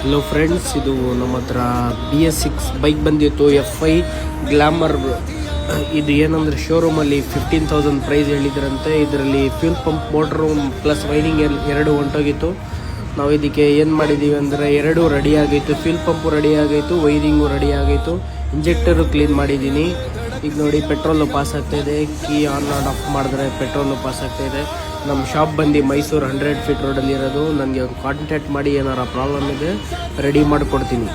Hello friends, ಇದು ನಮ್ಮ ಹತ್ರ BS6 ಬೈಕ್ ಬಂದಿತ್ತು, FI ಗ್ಲಾಮರ್. ಇದು ಏನಂದರೆ ಶೋರೂಮಲ್ಲಿ 15,000 ಪ್ರೈಸ್ ಹೇಳಿದ್ರಂತೆ. ಇದರಲ್ಲಿ fuel pump, motor plus wiring ಎರಡು ಹೊಂಟೋಗಿತ್ತು. ನಾವು ಇದಕ್ಕೆ ಏನು ಮಾಡಿದ್ದೀವಿ ಅಂದರೆ ಎರಡೂ ರೆಡಿ ಆಗೈತು. ಫ್ಯೂಲ್ ಪಂಪು ರೆಡಿ ಆಗೈತು, ವೈರಿಂಗು ರೆಡಿ ಆಗೈತು, ಇಂಜೆಕ್ಟರು ಕ್ಲೀನ್ ಮಾಡಿದ್ದೀನಿ. ಈಗ ನೋಡಿ ಪೆಟ್ರೋಲು ಪಾಸ್ ಆಗ್ತಾಯಿದೆ. ಕೀ ಆನ್ ಆ್ಯಂಡ್ ಆಫ್ ಮಾಡಿದ್ರೆ ಪೆಟ್ರೋಲು ಪಾಸ್ ಆಗ್ತಾಯಿದೆ. ನಮ್ಮ ಶಾಪ್ ಬಂದು ಮೈಸೂರು 100 ಫೀಟ್ ರೋಡಲ್ಲಿ ಇರೋದು. ನನಗೆ ಕಾಂಟ್ಯಾಕ್ಟ್ ಮಾಡಿ, ಏನಾರ ಪ್ರಾಬ್ಲಮ್ ಇದೆ ರೆಡಿ ಮಾಡಿಕೊಡ್ತೀನಿ.